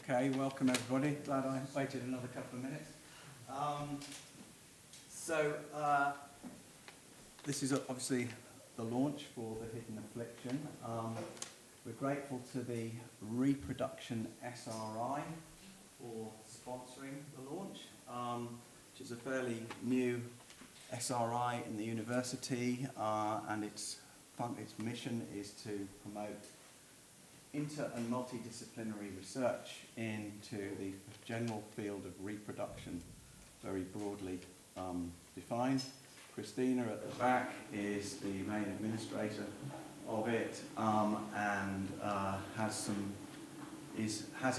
Okay, welcome everybody. Glad I waited another couple of minutes. This is obviously the launch for the Hidden Affliction. We're grateful to the Reproduction SRI for sponsoring the launch, which is a fairly new SRI in the university, and its mission is to promote inter- and multidisciplinary research into the general field of reproduction, very broadly defined. Christina at the back is the main administrator of it, and has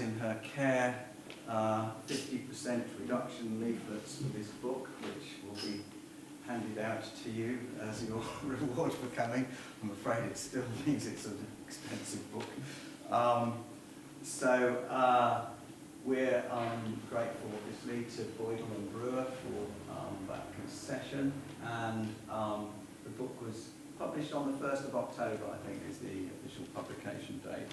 in her care 50% reduction leaflets for this book, which will be handed out to you as your reward for coming. I'm afraid it still means it's an expensive book. We're grateful, obviously, to Boydell and Brewer for that concession, and the book was published on the 1st of October, I think, is the official publication date.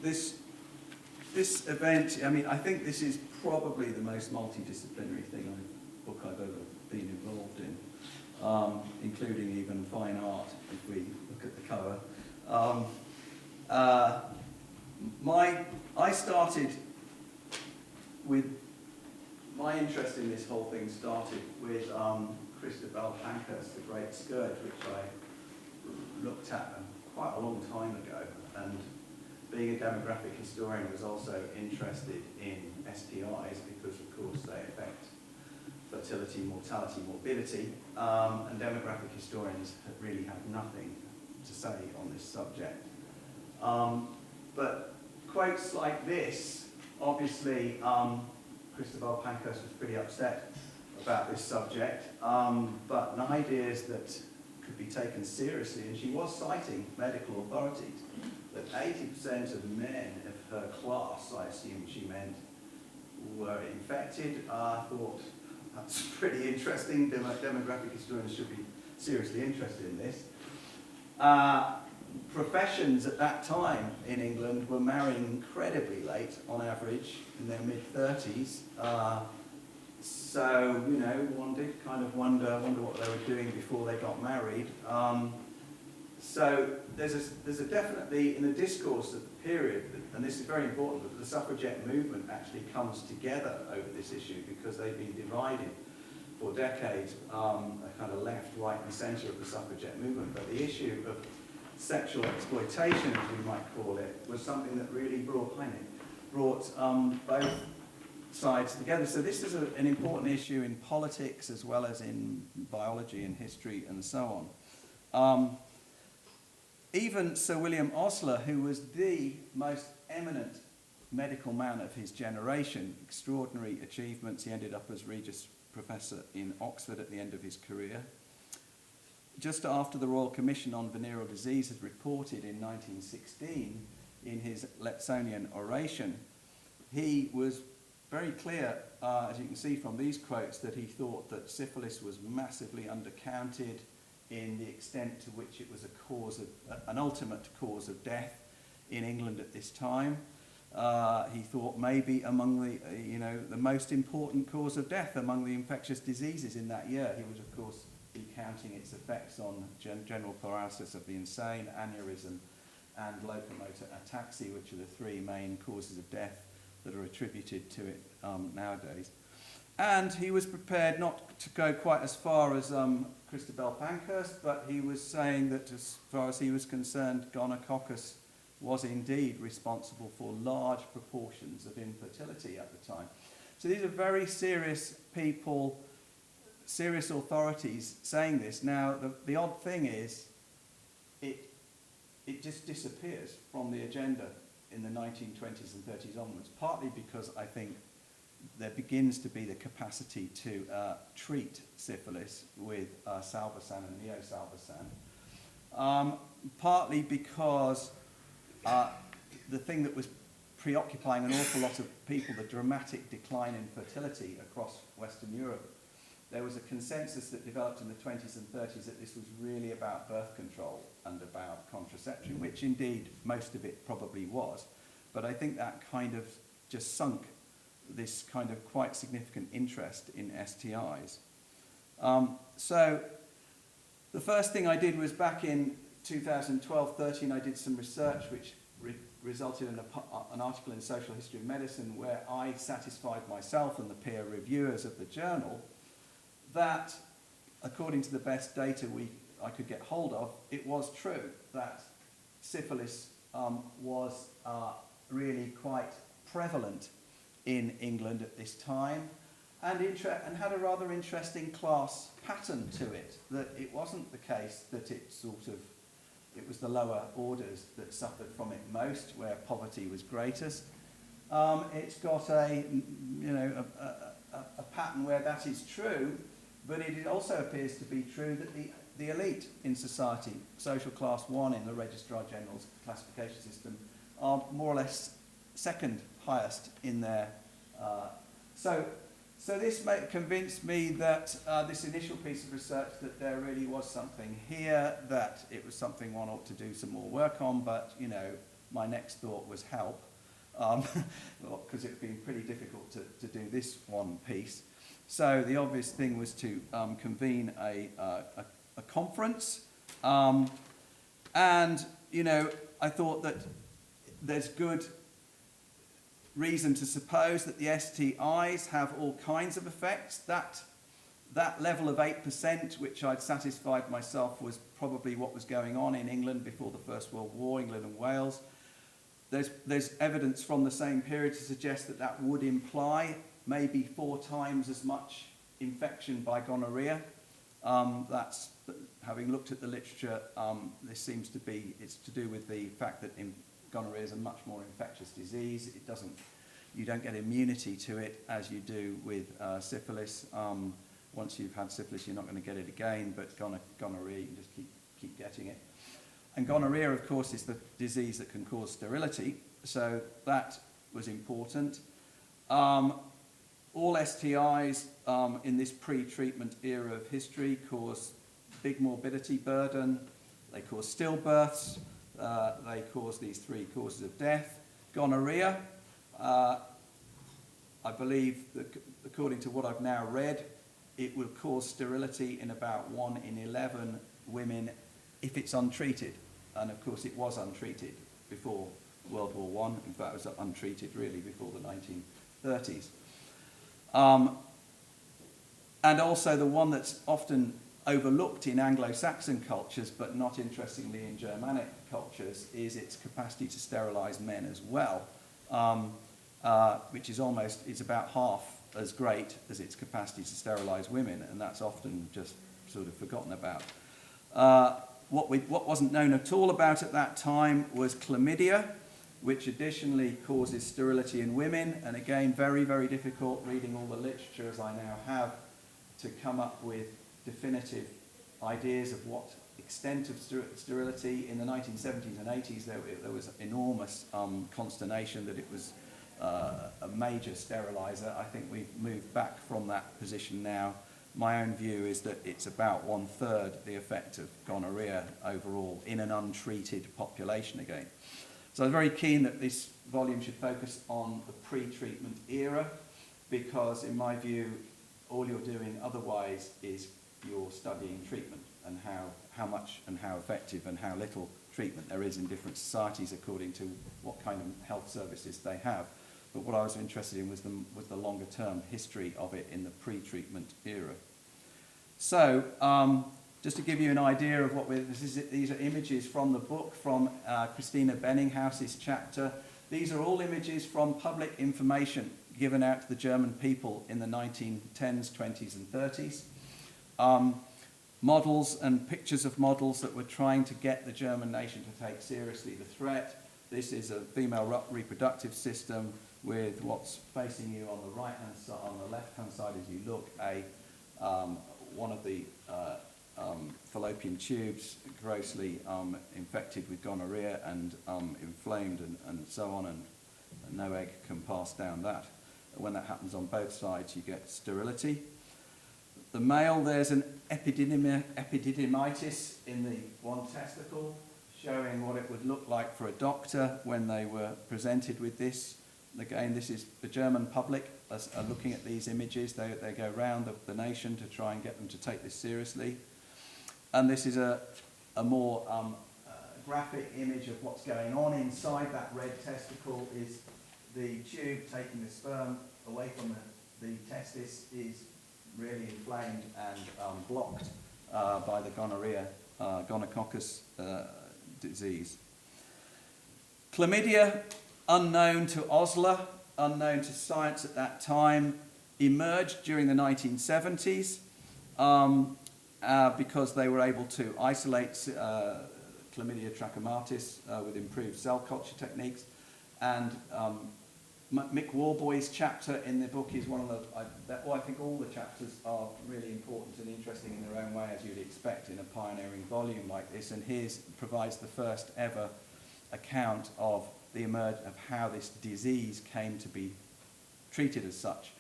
This event, I mean, I think this is probably the most multidisciplinary book I've ever been involved in, including even fine art, if we look at the cover. I started with, my interest in this whole thing started with Christabel Pankhurst, The Great Scourge, which I looked at quite a long time ago, and being a demographic historian, I was also interested in STIs because, of course, they affect fertility, mortality, morbidity, and demographic historians really have nothing to say on this subject. But quotes like this, obviously, Christabel Pankhurst was pretty upset about this subject, but ideas that could be taken seriously, and she was citing medical authorities, that 80% of men of her class, I assume she meant, were infected. I thought that's pretty interesting. Demographic historians should be seriously interested in this. Professions at that time in England were marrying incredibly late, on average, in their mid-30s. So, you know, one did kind of wonder what they were doing before they got married. So there's a definitely, in the discourse of the period, and this is very important, that the suffragette movement actually comes together over this issue, because they've been divided for decades, a kind of left, right and centre of the suffragette movement. But the issue of sexual exploitation, as we might call it, was something that really brought both sides together. So this is an important issue in politics as well as in biology and history and so on. Even Sir William Osler, who was the most eminent medical man of his generation, extraordinary achievements, he ended up as Regius Professor in Oxford at the end of his career. Just after the Royal Commission on Venereal Disease had reported in 1916 in his Lexonian oration, he was very clear, as you can see from these quotes, that he thought that syphilis was massively undercounted in the extent to which it was an ultimate cause of death in England at this time. He thought maybe among the most important cause of death among the infectious diseases in that year. He was, of course, counting its effects on general paralysis of the insane, aneurysm, and locomotor ataxia, which are the three main causes of death that are attributed to it nowadays. And he was prepared not to go quite as far as Christabel Pankhurst, but he was saying that as far as he was concerned, gonococcus was indeed responsible for large proportions of infertility at the time. So these are very serious people, serious authorities saying this. Now, the odd thing is, it just disappears from the agenda in the 1920s and 30s onwards, partly because I think there begins to be the capacity to treat syphilis with salvarsan and neosalvarsan, partly because the thing that was preoccupying an awful lot of people, the dramatic decline in fertility across Western Europe there was a consensus that developed in the 20s and 30s that this was really about birth control and about contraception, which indeed most of it probably was. But I think that kind of just sunk this kind of quite significant interest in STIs. So the first thing I did was back in 2012-13, I did some research which resulted in an article in Social History of Medicine where I satisfied myself and the peer reviewers of the journal that, according to the best data I could get hold of, it was true that syphilis was really quite prevalent in England at this time, and had a rather interesting class pattern to it, that it wasn't the case that it was the lower orders that suffered from it most, where poverty was greatest. It's got a pattern where that is true, but it also appears to be true that the elite in society, social class 1 in the Registrar General's classification system, are more or less second highest in their... So this convinced me that this initial piece of research, that there really was something here, that it was something one ought to do some more work on, but, you know, my next thought was help, because it had been pretty difficult to do this one piece. So the obvious thing was to convene a conference, and, you know, I thought that there's good reason to suppose that the STIs have all kinds of effects. That level of 8%, which I'd satisfied myself was probably what was going on in England before the First World War, England and Wales. There's evidence from the same period to suggest that that would imply maybe 4 times as much infection by gonorrhea. That's, having looked at the literature, this seems to be, it's to do with the fact that gonorrhea is a much more infectious disease. You don't get immunity to it as you do with syphilis. Once you've had syphilis, you're not going to get it again, but gonorrhea, you can just keep getting it. And gonorrhea, of course, is the disease that can cause sterility, so that was important. All STIs in this pre-treatment era of history cause big morbidity burden. They cause stillbirths. They cause these 3 causes of death. Gonorrhea, I believe that according to what I've now read, it will cause sterility in about 1 in 11 women if it's untreated. And of course it was untreated before World War I. In fact, it was untreated really before the 1930s. And also the one that's often overlooked in Anglo-Saxon cultures, but not interestingly in Germanic cultures, is its capacity to sterilize men as well, which is it's about half as great as its capacity to sterilize women, and that's often just sort of forgotten about. What wasn't known at all about at that time was chlamydia, which additionally causes sterility in women, and again, very, very difficult reading all the literature as I now have to come up with definitive ideas of what extent of sterility. In the 1970s and 80s, there was enormous consternation that it was a major sterilizer. I think we've moved back from that position now. My own view is that it's about 1/3 the effect of gonorrhea overall in an untreated population again. So I'm very keen that this volume should focus on the pre-treatment era, because in my view, all you're doing otherwise is you're studying treatment and how much and how effective and how little treatment there is in different societies according to what kind of health services they have. But what I was interested in was the longer term history of it in the pre-treatment era. So, just to give you an idea of what these are images from the book, from Christina Benninghouse's chapter. These are all images from public information given out to the German people in the 1910s, 20s and 30s. Models and pictures of models that were trying to get the German nation to take seriously the threat. This is a female reproductive system with what's facing you on the right-hand side, on the left-hand side as you look, one of the fallopian tubes grossly infected with gonorrhea and inflamed and so on, and no egg can pass down that. When that happens on both sides, you get sterility. the male, there's an epididymitis in the one testicle, showing what it would look like for a doctor when they were presented with this. Again, this is the German public are looking at these images. They go around the nation to try and get them to take this seriously. And this is a more graphic image of what's going on inside that red testicle. Is the tube taking the sperm away from the testis is really inflamed and blocked by the gonococcus disease. Chlamydia, unknown to Osler, unknown to science at that time, emerged during the 1970s because they were able to isolate Chlamydia trachomatis with improved cell culture techniques. And Mick Warboy's chapter in the book is one of the, I think all the chapters are really important and interesting in their own way, as you'd expect in a pioneering volume like this, and his provides the first ever account of of how this disease came to be treated as such,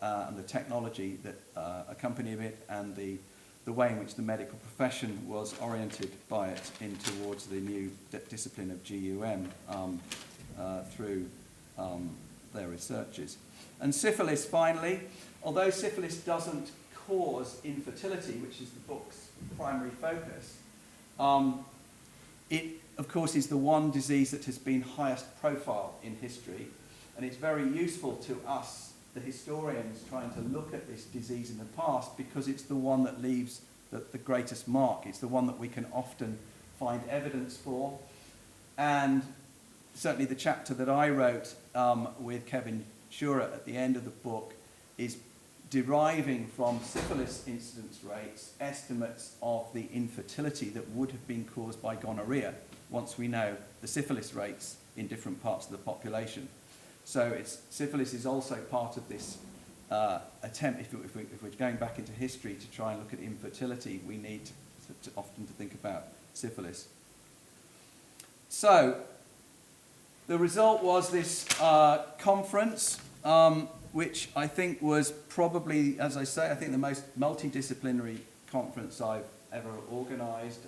and the technology that accompanied it, and the way in which the medical profession was oriented by it in towards the new discipline of GUM through their researches. And syphilis, finally, although syphilis doesn't cause infertility, which is the book's primary focus, it, of course, is the one disease that has been highest profile in history, and it's very useful to us, the historians, trying to look at this disease in the past, because it's the one that leaves the greatest mark. It's the one that we can often find evidence for, and certainly the chapter that I wrote with Kevin Szreter at the end of the book is deriving from syphilis incidence rates estimates of the infertility that would have been caused by gonorrhea once we know the syphilis rates in different parts of the population. So syphilis is also part of this attempt. If we're going back into history to try and look at infertility, we need to often to think about syphilis. So the result was this conference, which I think was probably, as I say, I think the most multidisciplinary conference I've ever organised,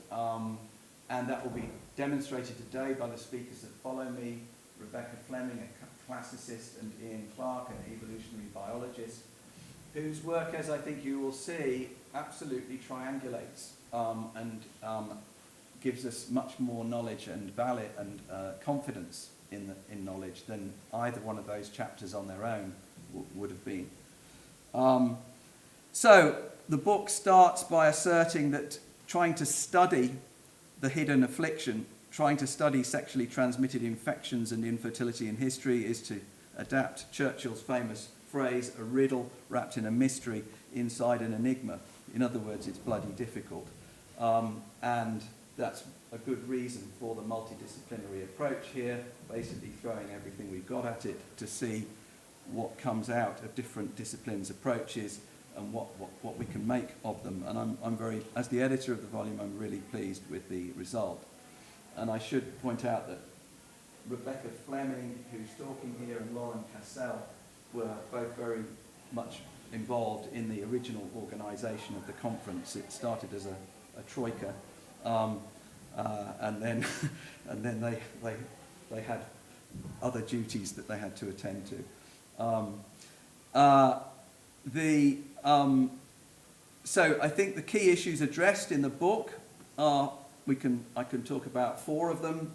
and that will be demonstrated today by the speakers that follow me, Rebecca Flemming, a classicist, and Ian Clarke, an evolutionary biologist, whose work, as I think you will see, absolutely triangulates and gives us much more knowledge and valid and confidence in knowledge than either one of those chapters on their own would have been. So the book starts by asserting that trying to study the hidden affliction, trying to study sexually transmitted infections and infertility in history, is to adapt Churchill's famous phrase, a riddle wrapped in a mystery inside an enigma. In other words, it's bloody difficult. And that's a good reason for the multidisciplinary approach here, basically throwing everything we've got at it to see what comes out of different disciplines' approaches and what we can make of them. And I'm very, as the editor of the volume, I'm really pleased with the result. And I should point out that Rebecca Flemming, who's talking here, and Lauren Cassell were both very much involved in the original organisation of the conference. It started as a troika, and then they had other duties that they had to attend to. So I think the key issues addressed in the book are, I can talk about 4 of them.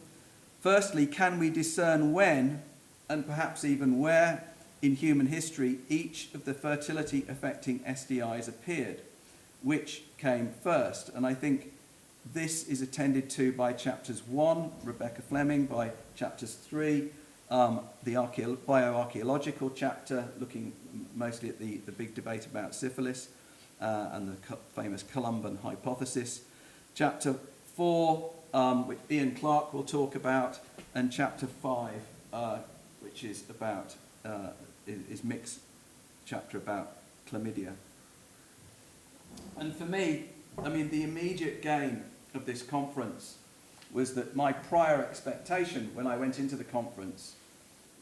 Firstly, can we discern when, and perhaps even where, in human history each of the fertility affecting STIs appeared? Which came first? And I think this is attended to by chapters 1, Rebecca Flemming, by chapters 3, the bioarchaeological chapter, looking mostly at the big debate about syphilis and the famous Columban hypothesis. Chapter 4, which Ian Clarke will talk about, and chapter 5, which is about is Mick's chapter about chlamydia. And for me, I mean, the immediate gain of this conference was that my prior expectation when I went into the conference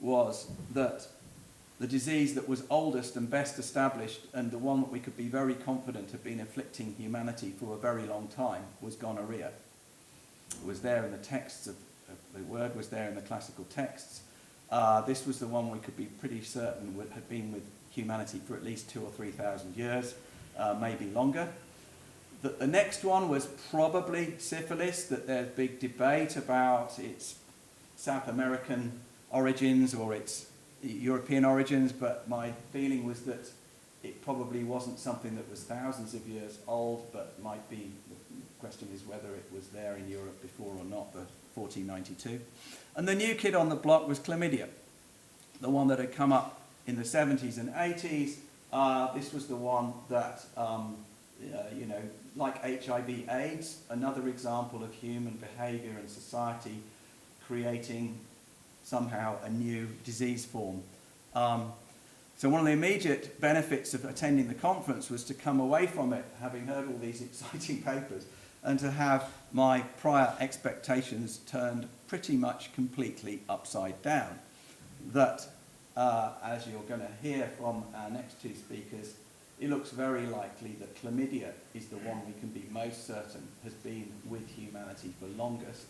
was that the disease that was oldest and best established, and the one that we could be very confident had been afflicting humanity for a very long time, was gonorrhea. It was there in the texts the word was there in the classical texts. This was the one we could be pretty certain had been with humanity for at least 2,000 or 3,000 years, maybe longer. The next one was probably syphilis, that there's big debate about its South American origins or its European origins, but my feeling was that it probably wasn't something that was thousands of years old, but might be, the question is whether it was there in Europe before or not, the 1492. And the new kid on the block was chlamydia, the one that had come up in the 70s and 80s. This was the one that, you know, like HIV/AIDS, another example of human behaviour and society creating somehow a new disease form. So one of the immediate benefits of attending the conference was to come away from it, having heard all these exciting papers, and to have my prior expectations turned pretty much completely upside down. That, as you're going to hear from our next two speakers, it looks very likely that chlamydia is the one we can be most certain has been with humanity for longest.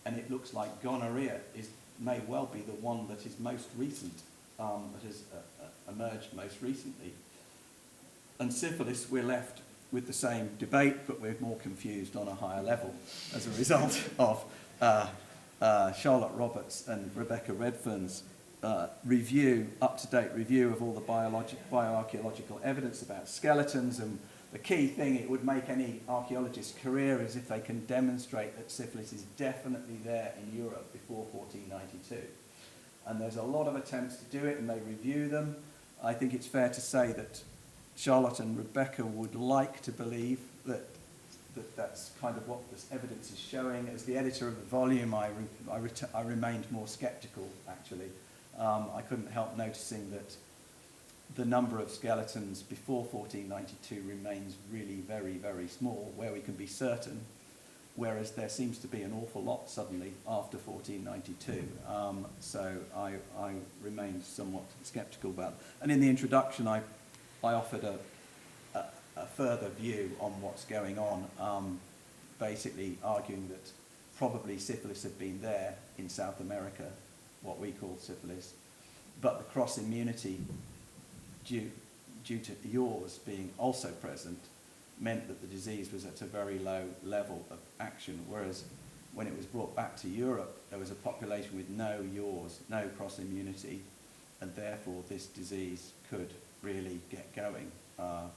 And it looks like gonorrhea may well be the one that is most recent, that has emerged most recently. And syphilis, we're left with the same debate, but we're more confused on a higher level as a result of Charlotte Roberts and Rebecca Redfern's up-to-date review of all the bioarchaeological evidence about skeletons. And the key thing it would make any archaeologist's career is if they can demonstrate that syphilis is definitely there in Europe before 1492. And there's a lot of attempts to do it, and they review them. I think it's fair to say that Charlotte and Rebecca would like to believe that that's kind of what this evidence is showing. As the editor of the volume, I remained more sceptical, actually. I couldn't help noticing that the number of skeletons before 1492 remains really very, very small, where we can be certain, whereas there seems to be an awful lot suddenly after 1492. So I remained somewhat sceptical about it. And in the introduction, I offered a further view on what's going on, basically arguing that probably syphilis had been there in South America, what we call syphilis, but the cross-immunity due to yours being also present meant that the disease was at a very low level of action, whereas when it was brought back to Europe, there was a population with no yours, no cross-immunity, and therefore this disease could really get going.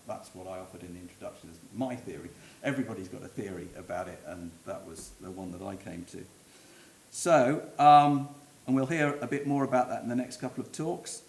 That's what I offered in the introduction as my theory. Everybody's got a theory about it, and that was the one that I came to. So, and we'll hear a bit more about that in the next couple of talks.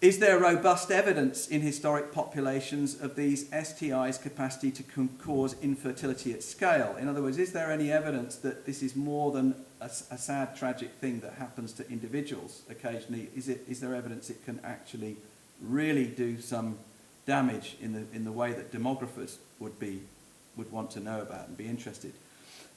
Is there robust evidence in historic populations of these STIs' capacity to cause infertility at scale? In other words, is there any evidence that this is more than a sad, tragic thing that happens to individuals occasionally? Is there evidence it can actually really do some damage in the way that demographers would want to know about and be interested?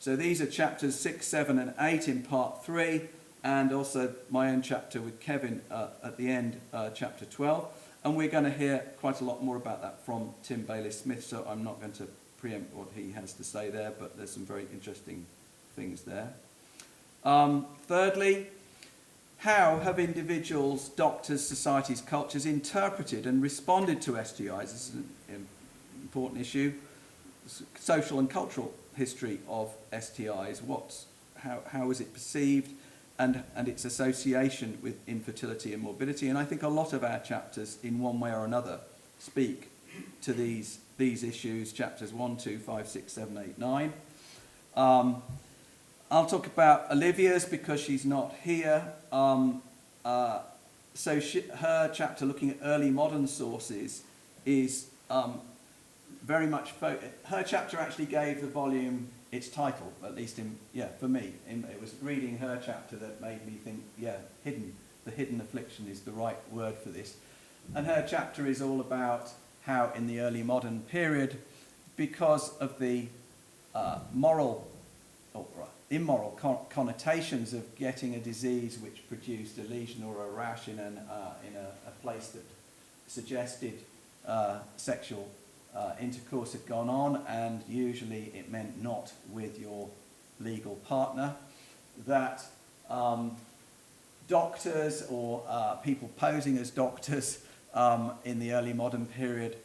So these are chapters 6, 7, and 8 in part 3, and also my own chapter with Kevin at the end, chapter 12. And we're going to hear quite a lot more about that from Tim Bayliss-Smith, so I'm not going to preempt what he has to say there, but there's some very interesting things there. Thirdly, how have individuals, doctors, societies, cultures interpreted and responded to STIs? This is an important issue. Social and cultural history of STIs. How is it perceived, and its association with infertility and morbidity? And I think a lot of our chapters, in one way or another, speak to these issues. Chapters 1, 2, 5, 6, 7, 8, 9. I'll talk about Olivia's because she's not here. Her chapter looking at early modern sources is very much her chapter actually gave the volume its title, at least for me. It was reading her chapter that made me think, the Hidden Affliction is the right word for this. And her chapter is all about how in the early modern period, because of the moral or immoral connotations of getting a disease which produced a lesion or a rash in a place that suggested sexual intercourse had gone on, and usually it meant not with your legal partner. That doctors or people posing as doctors in the early modern period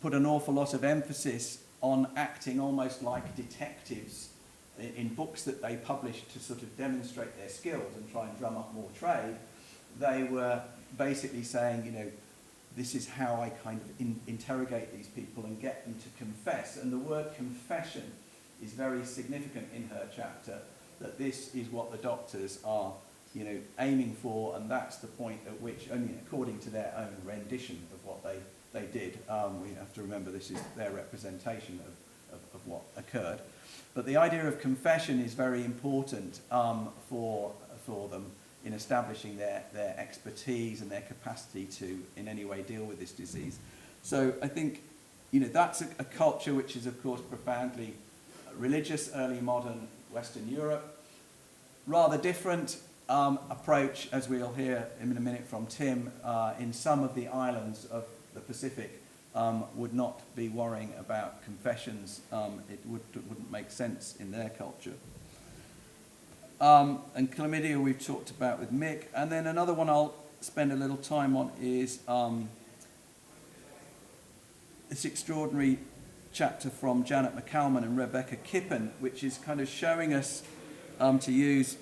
put an awful lot of emphasis on acting almost like detectives in books that they published to sort of demonstrate their skills and try and drum up more trade. They were basically saying, you know, this is how I kind of interrogate these people and get them to confess. And the word confession is very significant in her chapter, that this is what the doctors are, you know, aiming for, and that's the point at which, only according to their own rendition of what they did, we have to remember this is their representation of what occurred. But the idea of confession is very important for them in establishing their expertise and their capacity to in any way deal with this disease. So I think, you know, that's a culture which is of course profoundly religious, early modern Western Europe. Rather different approach, as we'll hear in a minute from Tim, in some of the islands of the Pacific would not be worrying about confessions. It wouldn't make sense in their culture. And chlamydia we've talked about with Mick. And then another one I'll spend a little time on is this extraordinary chapter from Janet McCalman and Rebecca Kippen, which is kind of showing us, to use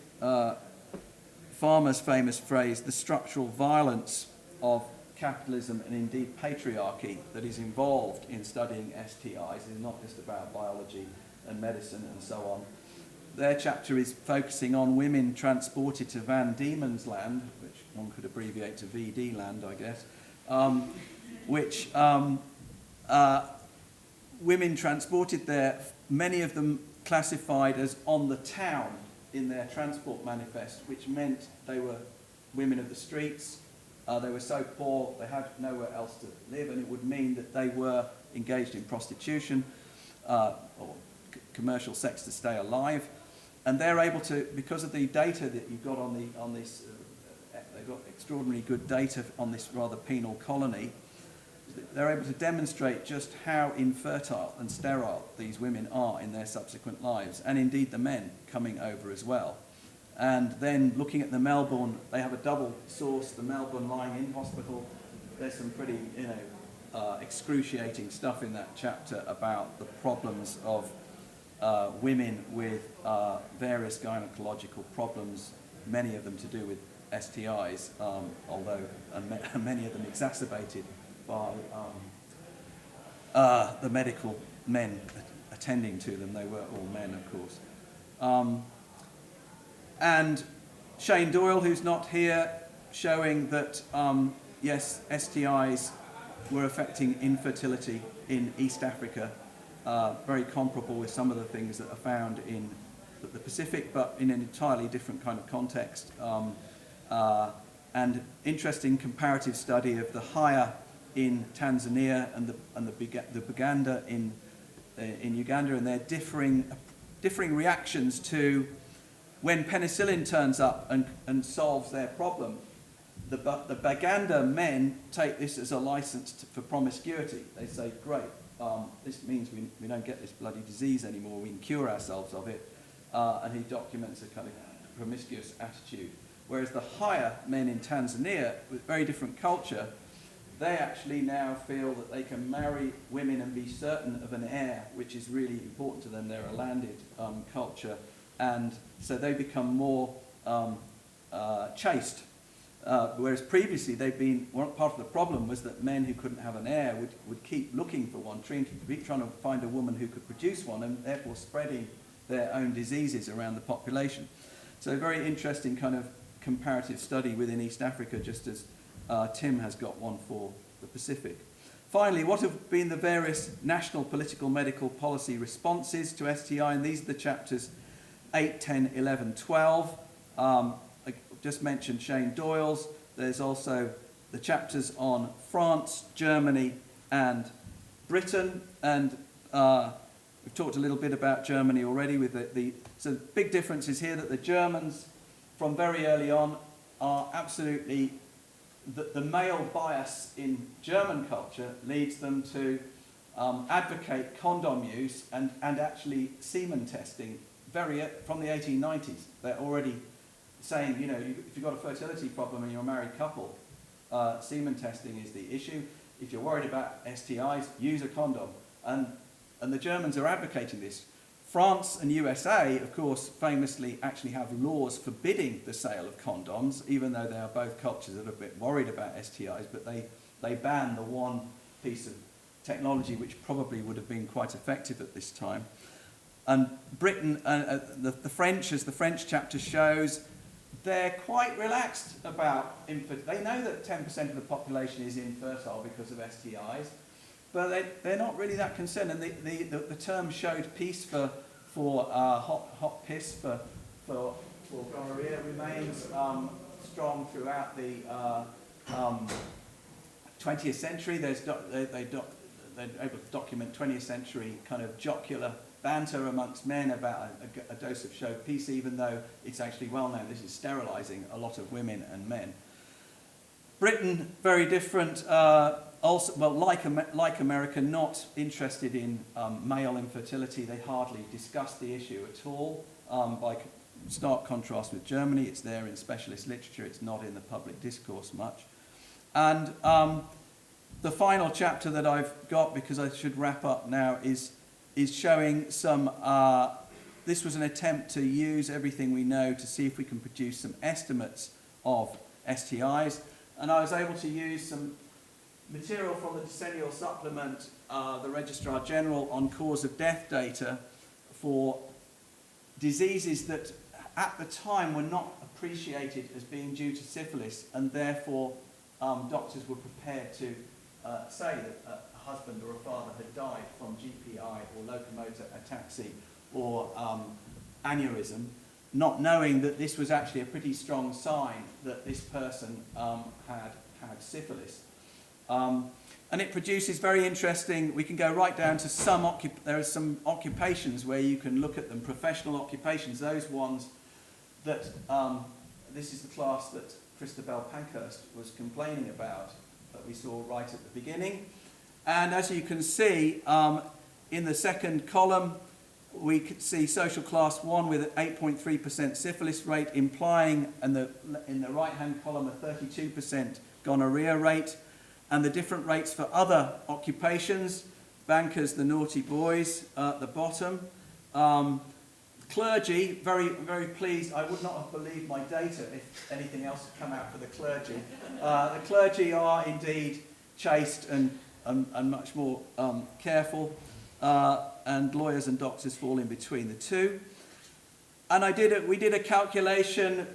Farmer's famous phrase, the structural violence of capitalism and indeed patriarchy that is involved in studying STIs. It's not just about biology and medicine and so on. Their chapter is focusing on women transported to Van Diemen's Land, which one could abbreviate to VD Land, I guess, which women transported there, many of them classified as on the town in their transport manifest, which meant they were women of the streets. They were so poor they had nowhere else to live, and it would mean that they were engaged in prostitution or commercial sex to stay alive. And they're able to, because of the data that you've got on this, they've got extraordinarily good data on this rather penal colony. They're able to demonstrate just how infertile and sterile these women are in their subsequent lives, and indeed the men coming over as well. And then looking at the Melbourne, they have a double source, the Melbourne lying in hospital. There's some pretty, you know, excruciating stuff in that chapter about the problems of women with various gynecological problems, many of them to do with STIs, although many of them exacerbated by the medical men attending to them. They were all men, of course. And Shane Doyle, who's not here, showing that, yes, STIs were affecting infertility in East Africa, very comparable with some of the things that are found in the Pacific, but in an entirely different kind of context. And interesting comparative study of the higher in Tanzania and the Baganda in Uganda, and their differing reactions to when penicillin turns up and solves their problem. The Baganda men take this as a license for promiscuity. They say, great, this means we don't get this bloody disease anymore, we can cure ourselves of it. And he documents a kind of promiscuous attitude. Whereas the higher men in Tanzania, with very different culture, they actually now feel that they can marry women and be certain of an heir, which is really important to them. They're a landed culture. And so they become more chaste. Whereas previously they've been, part of the problem was that men who couldn't have an heir would keep looking for one, trying to find a woman who could produce one, and therefore spreading their own diseases around the population. So a very interesting kind of comparative study within East Africa, just as Tim has got one for the Pacific. Finally, what have been the various national political medical policy responses to STI? And these are the chapters 8, 10, 11, 12. I just mentioned Shane Doyle's. There's also the chapters on France, Germany, and Britain. And We've talked a little bit about Germany already. So the big difference is here that the Germans, from very early on, are absolutely, the male bias in German culture leads them to advocate condom use and actually semen testing from the 1890s. They're already saying, you know, if you've got a fertility problem and you're a married couple, semen testing is the issue. If you're worried about STIs, use a condom. And the Germans are advocating this. France and USA, of course, famously actually have laws forbidding the sale of condoms, even though they are both cultures that are a bit worried about STIs, but they ban the one piece of technology which probably would have been quite effective at this time. And Britain, the French, as the French chapter shows, they're quite relaxed about infertility. They know that 10% of the population is infertile because of STIs, but they're not really that concerned. And the term showed peace for hot piss for gonorrhea remains strong throughout the 20th century. They're able to document 20th century kind of jocular banter amongst men about a dose of show peace, even though it's actually well known this is sterilising a lot of women and men. Britain, very different. Also, well, like America, not interested in male infertility. They hardly discuss the issue at all. By stark contrast with Germany, it's there in specialist literature. It's not in the public discourse much. And the final chapter that I've got, because I should wrap up now, is showing some. This was an attempt to use everything we know to see if we can produce some estimates of STIs, and I was able to use some material from the decennial supplement, the Registrar General, on cause of death data for diseases that at the time were not appreciated as being due to syphilis, and therefore doctors were prepared to say that a husband or a father had died from GPI or locomotor ataxia or aneurysm, not knowing that this was actually a pretty strong sign that this person had syphilis. And it produces very interesting, we can go right down to there are some occupations where you can look at them, professional occupations, those ones that, this is the class that Christabel Pankhurst was complaining about, that we saw right at the beginning. And as you can see, in the second column, we could see social class 1 with an 8.3% syphilis rate, implying in the right-hand column a 32% gonorrhea rate, and the different rates for other occupations. Bankers, the naughty boys at the bottom. Clergy, very, very pleased. I would not have believed my data if anything else had come out for the clergy. The clergy are indeed chaste and much more careful, and lawyers and doctors fall in between the two. And we did a calculation,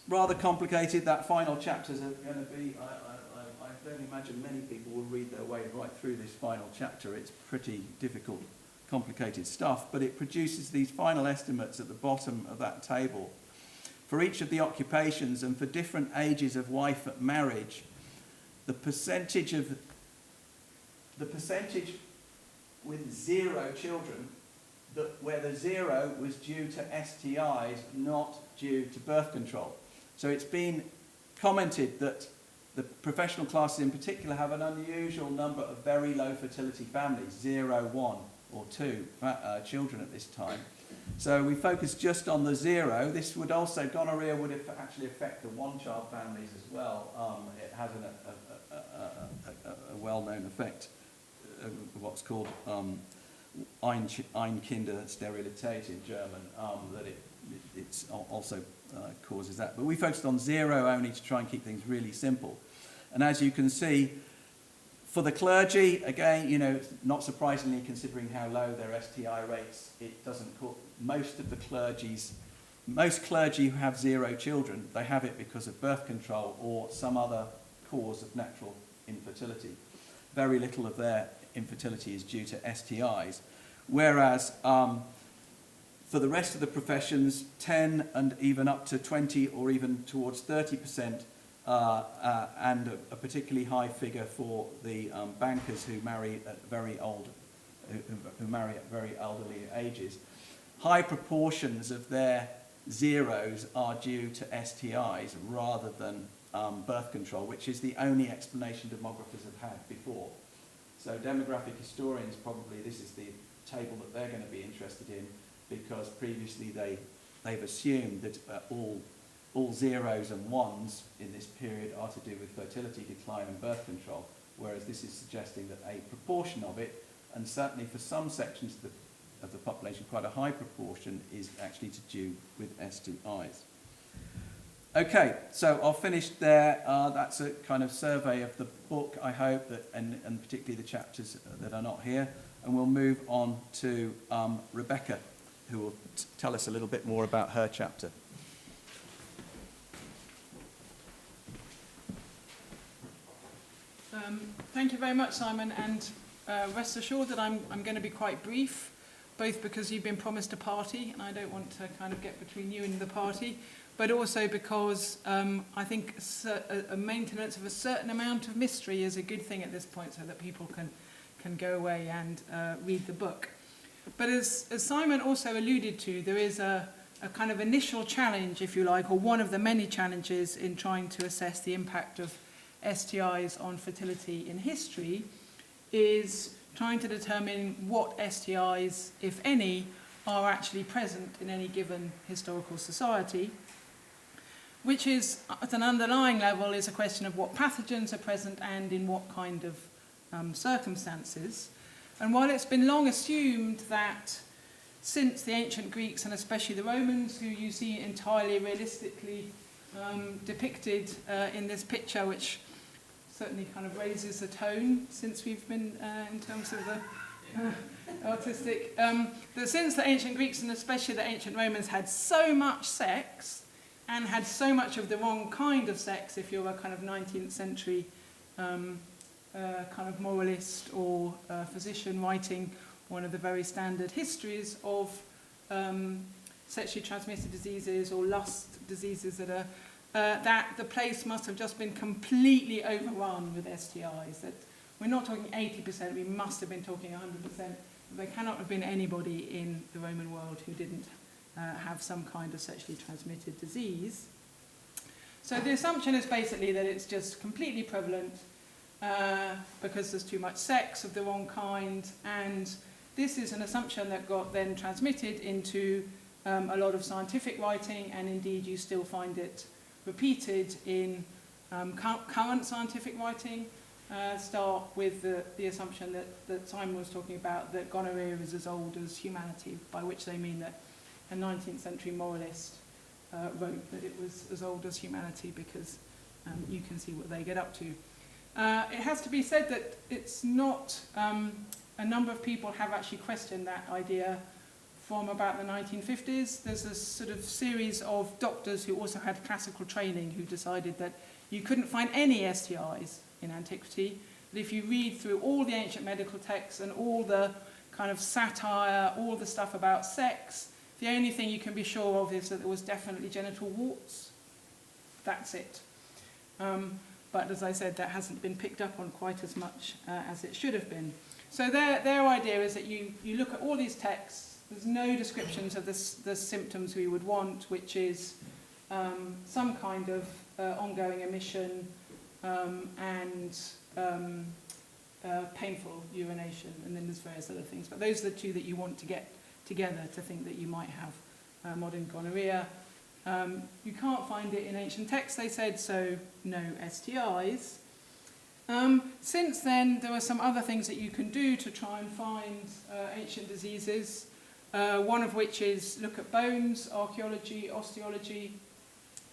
rather complicated. That final chapters are going to be, I don't imagine many people will read their way right through this final chapter. It's pretty difficult, complicated stuff, but it produces these final estimates at the bottom of that table for each of the occupations and for different ages of wife at marriage. The percentage with 0 children, where the 0 was due to STIs, not due to birth control. So it's been commented that the professional classes in particular have an unusual number of very low fertility families, 0, 1 or 2 children at this time. So we focus just on the 0. This would also, gonorrhea would actually affect the 1-child families as well. It has a well-known effect, what's called Einkindersterilität in German, that it also causes that. But we focused on 0 only to try and keep things really simple. And as you can see, for the clergy, again, you know, not surprisingly considering how low their STI rates, it doesn't cause most clergy who have 0 children, they have it because of birth control or some other cause of natural infertility. Very little of their infertility is due to STIs. Whereas for the rest of the professions, 10 and even up to 20 or even towards 30%, and a particularly high figure for the bankers who marry at very old who marry at very elderly ages, high proportions of their zeros are due to STIs rather than birth control, which is the only explanation demographers have had before. So demographic historians, probably this is the table that they're going to be interested in, because previously they've assumed that all zeros and ones in this period are to do with fertility decline and birth control, whereas this is suggesting that a proportion of it, and certainly for some sections of the population, quite a high proportion, is actually to do with STIs. Okay, so I'll finish there. That's a kind of survey of the book, I hope, and particularly the chapters that are not here. And we'll move on to Rebecca, who will tell us a little bit more about her chapter. Thank you very much, Simon, and rest assured that I'm going to be quite brief, both because you've been promised a party, and I don't want to kind of get between you and the party, but also because I think a maintenance of a certain amount of mystery is a good thing at this point, so that people can go away and read the book. But as Simon also alluded to, there is a kind of initial challenge, if you like, or one of the many challenges in trying to assess the impact of STIs on fertility in history, is trying to determine what STIs, if any, are actually present in any given historical society, which is, at an underlying level, is a question of what pathogens are present and in what kind of circumstances. And while it's been long assumed that since the ancient Greeks, and especially the Romans, who you see entirely realistically depicted in this picture, which certainly kind of raises the tone since we've been in terms of the artistic, that since the ancient Greeks and especially the ancient Romans had so much sex and had so much of the wrong kind of sex, if you're a kind of 19th century kind of moralist or physician writing one of the very standard histories of sexually transmitted diseases or lust diseases that are that the place must have just been completely overrun with STIs. That we're not talking 80%, we must have been talking 100%. There cannot have been anybody in the Roman world who didn't have some kind of sexually transmitted disease. So the assumption is basically that it's just completely prevalent because there's too much sex of the wrong kind, and this is an assumption that got then transmitted into a lot of scientific writing, and indeed you still find it repeated in current scientific writing. Start with the assumption that Simon was talking about, that gonorrhea is as old as humanity, by which they mean that a 19th century moralist wrote that it was as old as humanity, because you can see what they get up to. It has to be said that it's not, a number of people have actually questioned that idea from about the 1950s. There's a sort of series of doctors who also had classical training who decided that you couldn't find any STIs in antiquity, that if you read through all the ancient medical texts and all the kind of satire, all the stuff about sex, the only thing you can be sure of is that there was definitely genital warts. That's it. But as I said, that hasn't been picked up on quite as much as it should have been. So their idea is that you look at all these texts, there's no descriptions of the symptoms we would want, which is some kind of ongoing emission and painful urination, and then there's various other things. But those are the two that you want to get together to think that you might have modern gonorrhea. You can't find it in ancient texts, they said, so no STIs. Since then, there are some other things that you can do to try and find ancient diseases, one of which is look at bones, archaeology, osteology,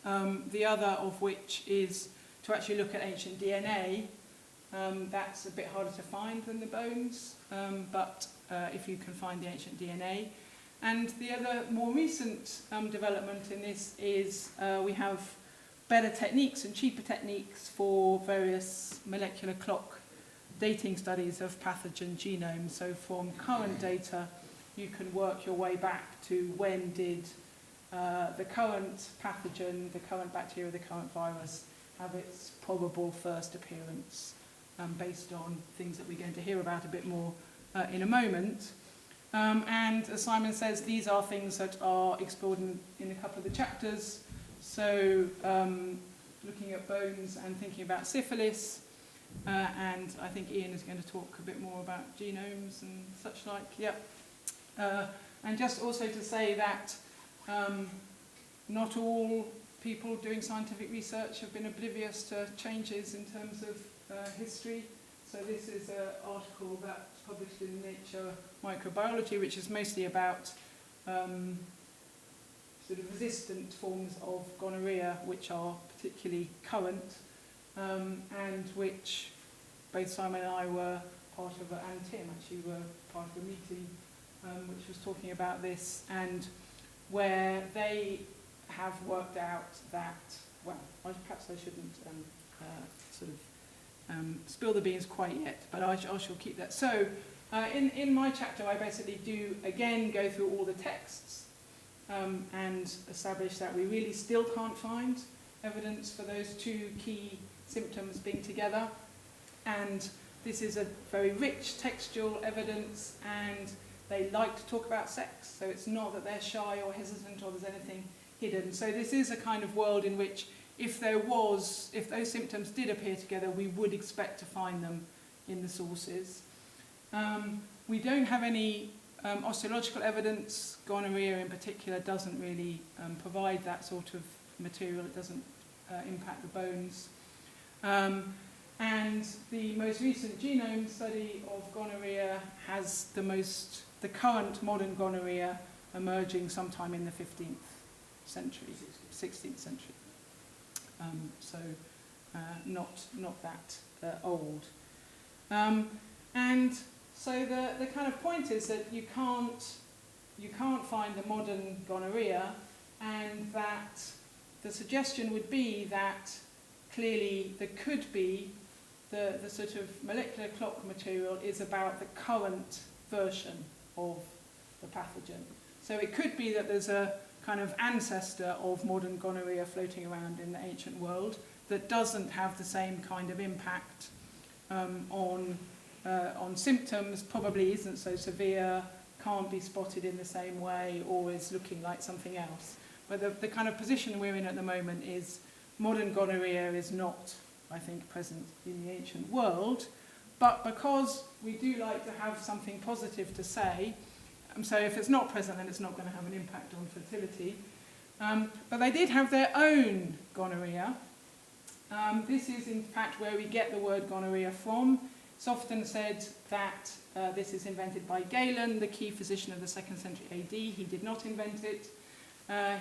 the other of which is to actually look at ancient DNA. That's a bit harder to find than the bones, but if you can find the ancient DNA. And the other more recent development in this is we have better techniques and cheaper techniques for various molecular clock dating studies of pathogen genomes. So from current data, you can work your way back to when did the current pathogen, the current bacteria, the current virus have its probable first appearance, based on things that we're going to hear about a bit more in a moment. And as Simon says, these are things that are explored in a couple of the chapters. So looking at bones and thinking about syphilis. And I think Ian is going to talk a bit more about genomes and such like. Yeah. And just also to say that not all people doing scientific research have been oblivious to changes in terms of history. So this is an article that's published in Nature Microbiology, which is mostly about sort of resistant forms of gonorrhea, which are particularly current, and which both Simon and I were part of, and Tim actually were part of a meeting which was talking about this, and where they have worked out that, well, perhaps I shouldn't spill the beans quite yet, but I shall keep that. So in my chapter I basically do again go through all the texts and establish that we really still can't find evidence for those two key symptoms being together, and this is a very rich textual evidence, and they like to talk about sex, so it's not that they're shy or hesitant or there's anything hidden. So this is a kind of world in which if those symptoms did appear together, we would expect to find them in the sources. We don't have any osteological evidence. Gonorrhea in particular doesn't really provide that sort of material. It doesn't impact the bones. And the most recent genome study of gonorrhea has the current modern gonorrhea emerging sometime in the 15th century, 16th century. So not that old. And so the kind of point is that you can't find the modern gonorrhea, and that the suggestion would be that clearly there could be the sort of molecular clock material is about the current version of the pathogen. So it could be that there's a kind of ancestor of modern gonorrhea floating around in the ancient world that doesn't have the same kind of impact on symptoms, probably isn't so severe, can't be spotted in the same way, or is looking like something else. But the kind of position we're in at the moment is modern gonorrhea is not, I think, present in the ancient world, but because we do like to have something positive to say, so if it's not present, then it's not going to have an impact on fertility. But they did have their own gonorrhea. This is, in fact, where we get the word gonorrhea from. It's often said that this is invented by Galen, the key physician of the 2nd century AD. He did not invent it.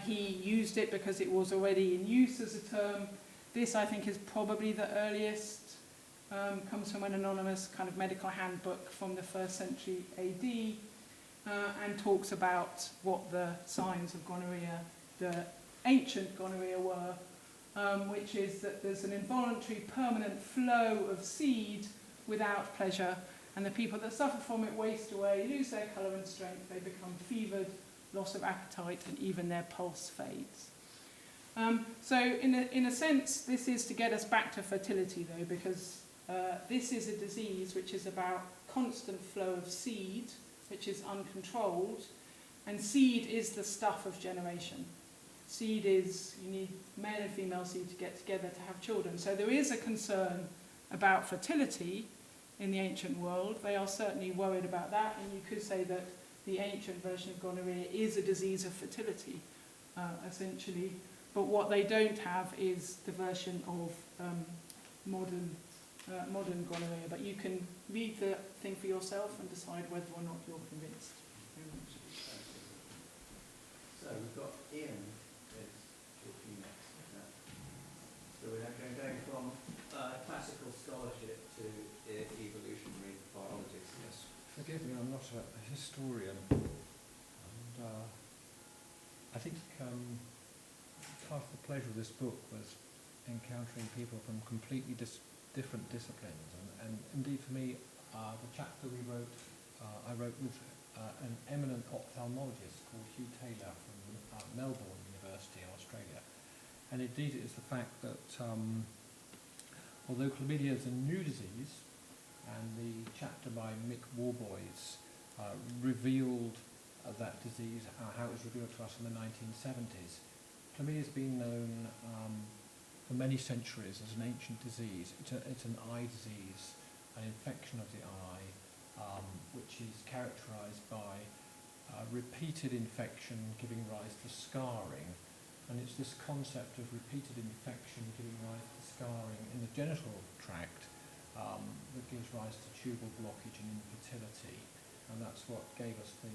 He used it because it was already in use as a term. This, I think, is probably the earliest. Comes from an anonymous kind of medical handbook from the 1st century AD. And talks about what the signs of gonorrhea, the ancient gonorrhea were, which is that there's an involuntary permanent flow of seed without pleasure, and the people that suffer from it waste away, lose their colour and strength, they become fevered, loss of appetite, and even their pulse fades. So in a sense, this is to get us back to fertility, though, because this is a disease which is about constant flow of seed, which is uncontrolled, and seed is the stuff of generation. Seed is, you need male and female seed to get together to have children. So there is a concern about fertility in the ancient world. They are certainly worried about that, and you could say that the ancient version of gonorrhea is a disease of fertility, essentially. But what they don't have is the version of modern gonorrhea. But you can read the thing for yourself and decide whether or not you're convinced. Very much. So we've got Ian talking next. So we're going from classical scholarship to evolutionary biologists. Yes. Forgive me, I'm not a historian. And I think part of the pleasure of this book was encountering people from completely different disciplines. And indeed for me, the chapter I wrote with an eminent ophthalmologist called Hugh Taylor from Melbourne University in Australia. And indeed it is the fact that although chlamydia is a new disease, and the chapter by Mick Warboys revealed that disease, how it was revealed to us in the 1970s. Chlamydia has been known for many centuries as an ancient disease. It's an eye disease, an infection of the eye, which is characterized by repeated infection giving rise to scarring. And it's this concept of repeated infection giving rise to scarring in the genital tract that gives rise to tubal blockage and infertility. And that's what gave us the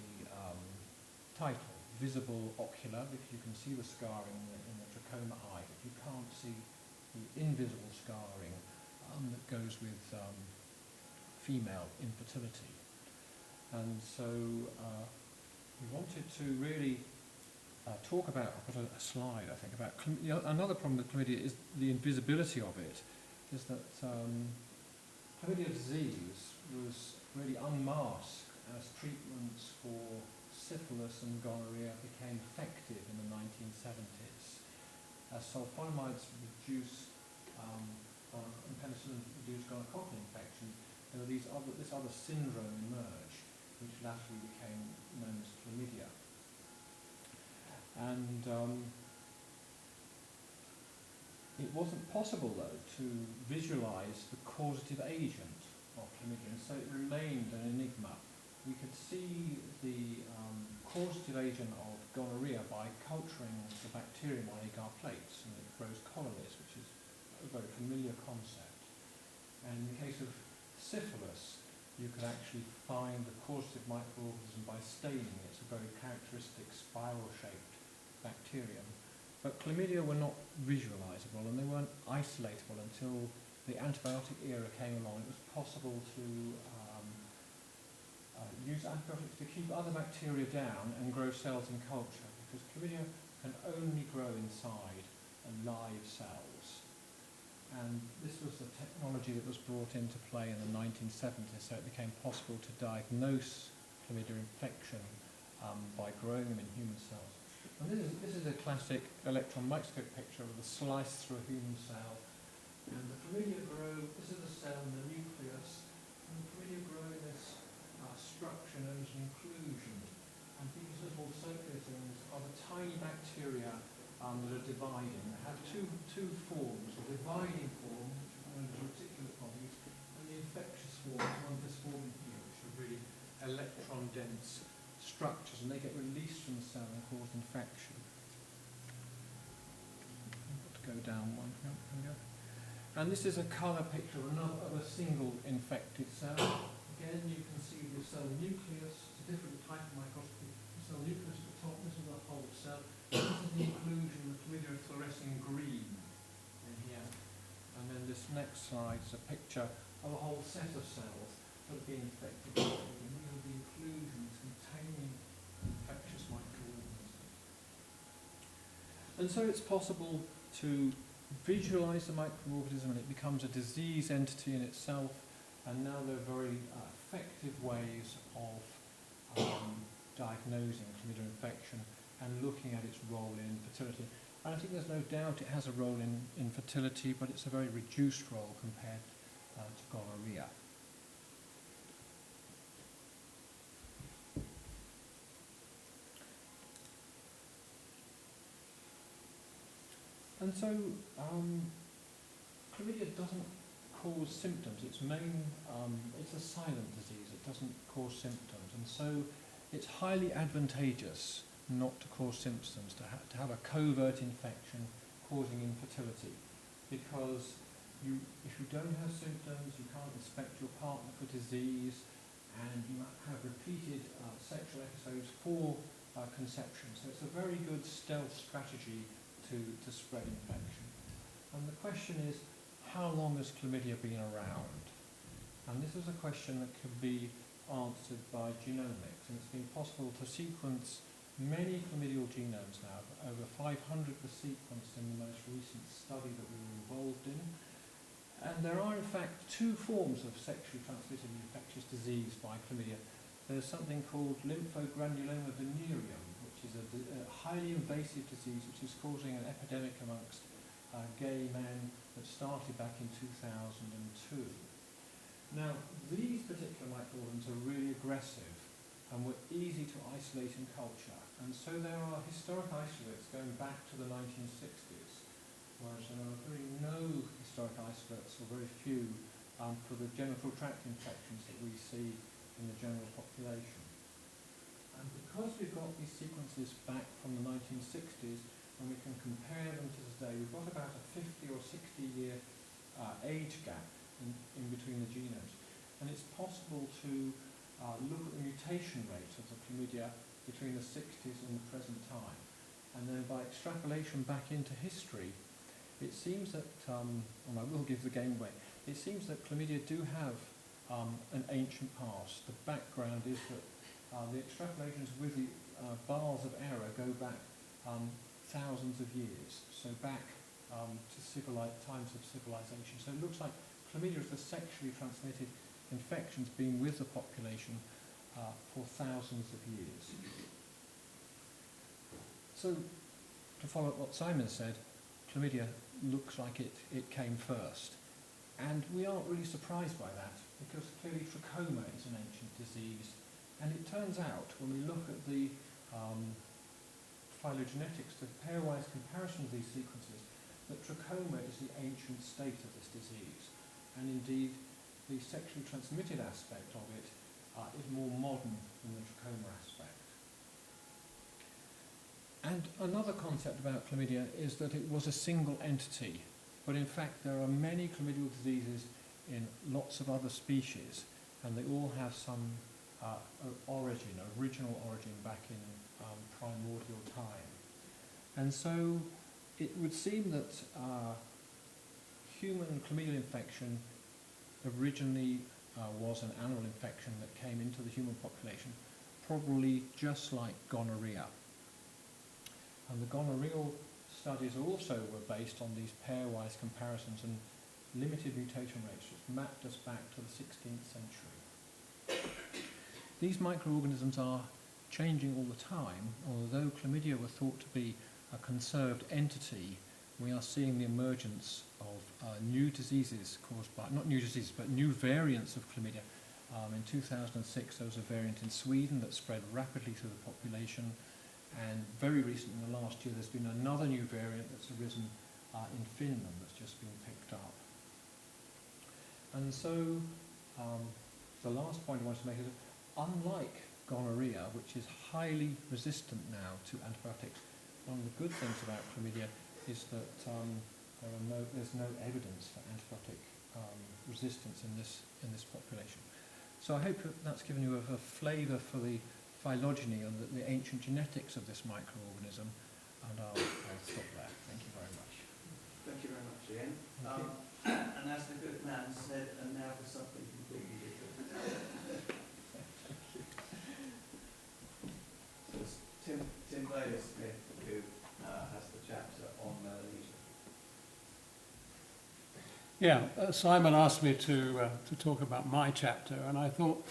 title, visible ocular, because you can see the scarring in the trachoma eye, but you can't see the invisible scarring that goes with female infertility. And so we wanted to really talk about, I've got a slide I think, about, another problem with chlamydia is the invisibility of it, is that chlamydia disease was really unmasked as treatments for syphilis and gonorrhea became effective in the 1970s. As sulfonamides reduced and penicillin reduced gonococcal infection, there were this other syndrome emerged, which latterly became known as chlamydia. And it wasn't possible, though, to visualize the causative agent of chlamydia, and so it remained an enigma. We could see the causative agent of gonorrhea by culturing the bacterium on agar plates, and it grows colonies, which is a very familiar concept. And in the case of syphilis, you could actually find the causative microorganism by staining. It's a very characteristic spiral-shaped bacterium. But chlamydia were not visualizable, and they weren't isolatable until the antibiotic era came along. It was possible to use antibiotics to keep other bacteria down and grow cells in culture, because chlamydia can only grow inside live cells. And this was the technology that was brought into play in the 1970s, so it became possible to diagnose chlamydia infection by growing them in human cells. And this is a classic electron microscope picture of the slice through a human cell. And the chlamydia grow, this is a cell in the nucleus, and the chlamydia grow in this structure known as an inclusion. And these little circular things are the tiny bacteria that are dividing. They have two forms, a dividing form, which is known as reticulate bodies, and the infectious form, one this form here, which are really electron-dense structures, and they get released from the cell and cause infection. I've got to go down one. Yep, there we go. And this is a colour picture of a single infected cell. Again, you can see the cell nucleus. It's a different type of microscopy. The cell nucleus at the top. This is the whole cell. This is the inclusion of chlamydia fluorescing green in here. And then this next slide is a picture of a whole set of cells that have been infected with chlamydia. And these are the inclusions containing infectious microorganisms. And so it's possible to visualize the microorganism, and it becomes a disease entity in itself. And now there are very effective ways of diagnosing chlamydia infection and looking at its role in infertility. And I think there's no doubt it has a role in infertility, but it's a very reduced role compared to gonorrhea. And so chlamydia doesn't cause symptoms. It's a silent disease. It doesn't cause symptoms, and so it's highly advantageous not to cause symptoms, to have a covert infection causing infertility, because if you don't have symptoms, you can't inspect your partner for disease, and you might have repeated sexual episodes for conception. So it's a very good stealth strategy to spread infection. And the question is, how long has chlamydia been around? And this is a question that can be answered by genomics, and it's been possible to sequence many chlamydial genomes now. Over 500 were sequenced in the most recent study that we were involved in. And there are in fact two forms of sexually transmitted infectious disease by chlamydia. There's something called lymphogranuloma venereum, which is a highly invasive disease which is causing an epidemic amongst gay men that started back in 2002. Now, these particular microorganisms are really aggressive and were easy to isolate in culture. And so there are historic isolates going back to the 1960s, whereas there are very no historic isolates, or very few, for the genital tract infections that we see in the general population. And because we've got these sequences back from the 1960s, and we can compare them to today, we've got about a 50 or 60 year age gap in between the genomes. And it's possible to look at the mutation rate of the chlamydia between the 60s and the present time. And then by extrapolation back into history, it seems that, and I will give the game away, it seems that chlamydia do have an ancient past. The background is that the extrapolations with the bars of error go back thousands of years, so back to times of civilization. So it looks like chlamydia is the sexually transmitted infections been with the population for thousands of years. So, to follow up what Simon said, chlamydia looks like it came first. And we aren't really surprised by that, because clearly trachoma is an ancient disease. And it turns out, when we look at the phylogenetics, the pairwise comparison of these sequences, that trachoma is the ancient state of this disease. And indeed, the sexually transmitted aspect of it is more modern than the trachoma aspect. And another concept about chlamydia is that it was a single entity, but in fact there are many chlamydial diseases in lots of other species, and they all have some original origin back in primordial time. And so it would seem that human chlamydial infection originally was an animal infection that came into the human population, probably just like gonorrhea. And the gonorrheal studies also were based on these pairwise comparisons and limited mutation rates, which mapped us back to the 16th century. These microorganisms are changing all the time. Although chlamydia were thought to be a conserved entity, we are seeing the emergence of new diseases caused by, not new diseases, but new variants of chlamydia. In 2006 there was a variant in Sweden that spread rapidly through the population, and very recently, in the last year, there's been another new variant that's arisen in Finland that's just been picked up. And so the last point I want to make is that unlike gonorrhea, which is highly resistant now to antibiotics, one of the good things about chlamydia is that there's no evidence for antibiotic resistance in this population. So I hope that's given you a flavour for the phylogeny and the ancient genetics of this microorganism, and I'll stop there. Thank you very much. Thank you very much, Ian. And as the good man said, and now for something completely different. So it's Tim Bayliss-Smith who has the chapter on Melanesia. Yeah, Simon asked me to talk about my chapter, and I thought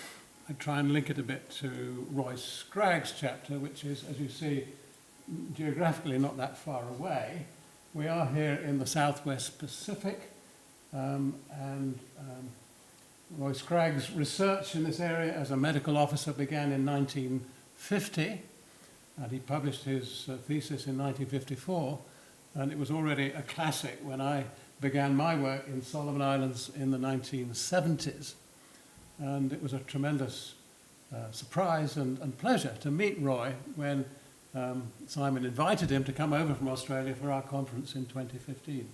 I'd try and link it a bit to Roy Scragg's chapter, which is, as you see, geographically not that far away. We are here in the Southwest Pacific, and Roy Scragg's research in this area as a medical officer began in 1950, and he published his thesis in 1954, and it was already a classic when I began my work in Solomon Islands in the 1970s. And it was a tremendous surprise and pleasure to meet Roy when Simon invited him to come over from Australia for our conference in 2015.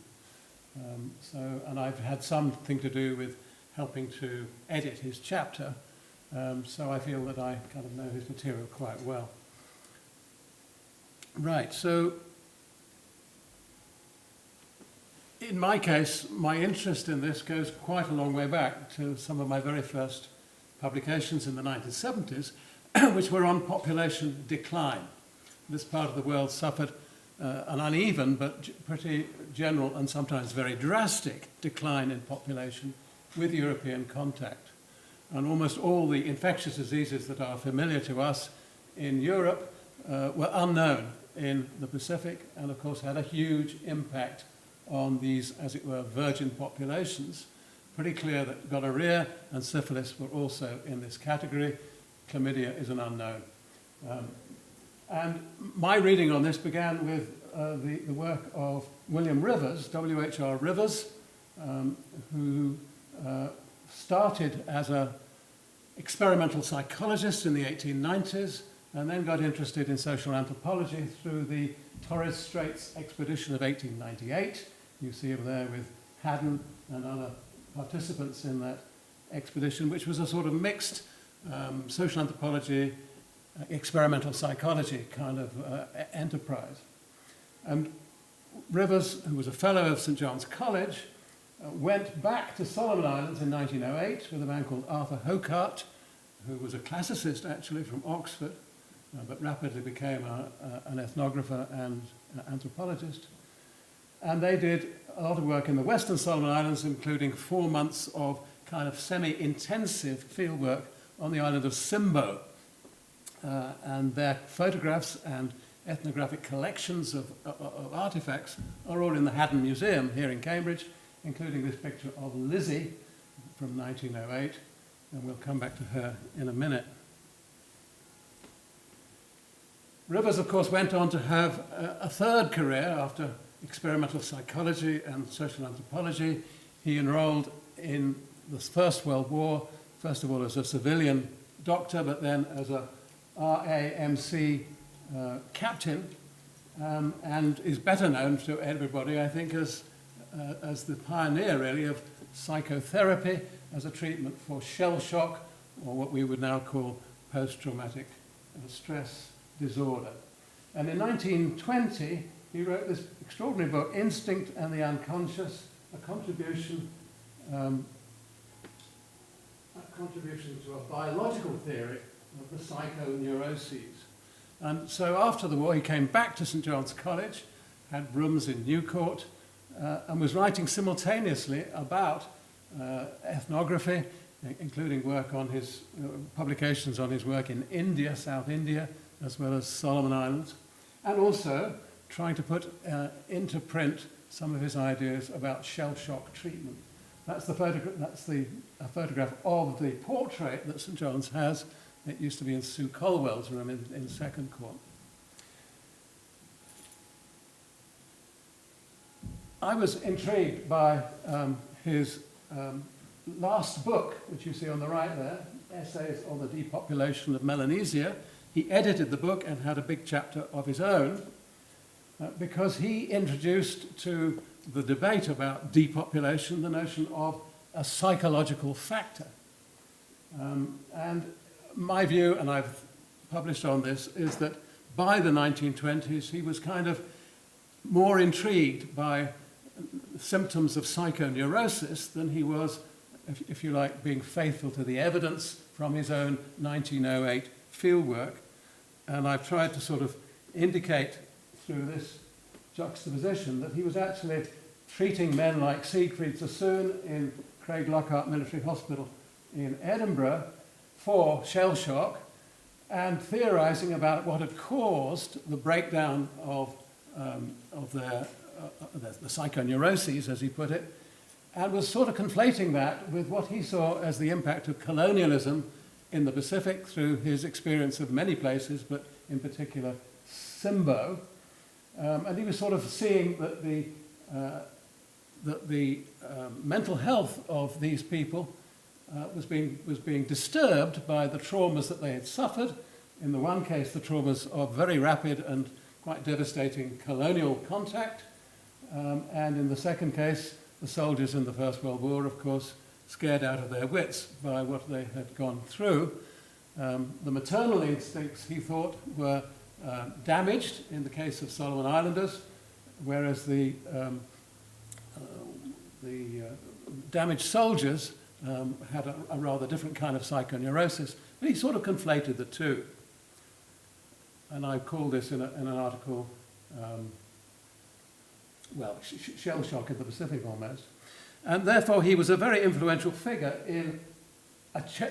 And I've had something to do with helping to edit his chapter, so I feel that I kind of know his material quite well. Right, so in my case, my interest in this goes quite a long way back to some of my very first publications in the 1970s, which were on population decline. This part of the world suffered an uneven but pretty general and sometimes very drastic decline in population with European contact. And almost all the infectious diseases that are familiar to us in Europe were unknown in the Pacific, and of course had a huge impact on these, as it were, virgin populations pretty clear that gonorrhea and syphilis were also in this category. Chlamydia is an unknown. And my reading on this began with the work of William Rivers, W.H.R. Rivers, who started as an experimental psychologist in the 1890s and then got interested in social anthropology through the Torres Straits expedition of 1898. You see him there with Haddon and other participants in that expedition, which was a sort of mixed social anthropology, experimental psychology kind of enterprise. And Rivers, who was a fellow of St. John's College, went back to Solomon Islands in 1908 with a man called Arthur Hocart, who was a classicist actually from Oxford, but rapidly became an ethnographer and anthropologist. And they did a lot of work in the Western Solomon Islands, including 4 months of kind of semi-intensive field work on the island of Simbo. And their photographs and ethnographic collections of artifacts are all in the Haddon Museum here in Cambridge, including this picture of Lizzie from 1908, and we'll come back to her in a minute. Rivers, of course, went on to have a third career after experimental psychology and social anthropology. He enrolled in the First World War, first of all as a civilian doctor, but then as a RAMC captain, and is better known to everybody, I think, as the pioneer, really, of psychotherapy as a treatment for shell shock, or what we would now call post-traumatic stress disorder. And in 1920, he wrote this extraordinary book, Instinct and the Unconscious, a contribution to a biological theory of the psychoneuroses. And so after the war, he came back to St. John's College, had rooms in Newcourt, and was writing simultaneously about ethnography, including work on his publications on his work in India, South India, as well as Solomon Islands, and also trying to put into print some of his ideas about shell shock treatment. That's a photograph of the portrait that St. John's has. It used to be in Sue Colwell's room in Second Court. I was intrigued by his last book, which you see on the right there, Essays on the Depopulation of Melanesia. He edited the book and had a big chapter of his own because he introduced to the debate about depopulation the notion of a psychological factor. And my view, and I've published on this, is that by the 1920s he was kind of more intrigued by symptoms of psychoneurosis than he was, if you like, being faithful to the evidence from his own 1908 fieldwork. And I've tried to sort of indicate through this juxtaposition that he was actually treating men like Siegfried Sassoon in Craig Lockhart Military Hospital in Edinburgh for shell shock and theorizing about what had caused the breakdown of the psychoneuroses, as he put it, and was sort of conflating that with what he saw as the impact of colonialism in the Pacific through his experience of many places, but in particular Simbo. And he was sort of seeing that the mental health of these people was being disturbed by the traumas that they had suffered. In the one case, the traumas of very rapid and quite devastating colonial contact. And in the second case, the soldiers in the First World War, of course, scared out of their wits by what they had gone through. The maternal instincts, he thought, were damaged in the case of Solomon Islanders, whereas the damaged soldiers had a rather different kind of psychoneurosis. But he sort of conflated the two. And I call this in an article, shell shock in the Pacific almost. And therefore he was a very influential figure in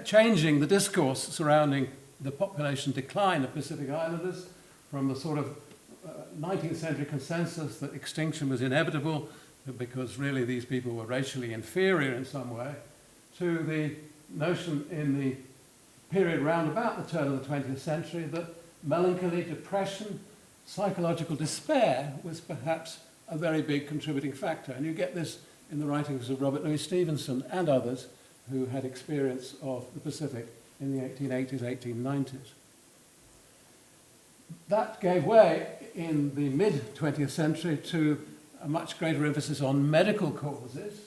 changing the discourse surrounding the population decline of Pacific Islanders from the sort of 19th century consensus that extinction was inevitable because really these people were racially inferior in some way, to the notion in the period round about the turn of the 20th century that melancholy, depression, psychological despair was perhaps a very big contributing factor. And you get this in the writings of Robert Louis Stevenson and others who had experience of the Pacific in the 1880s, 1890s. That gave way in the mid-20th century to a much greater emphasis on medical causes,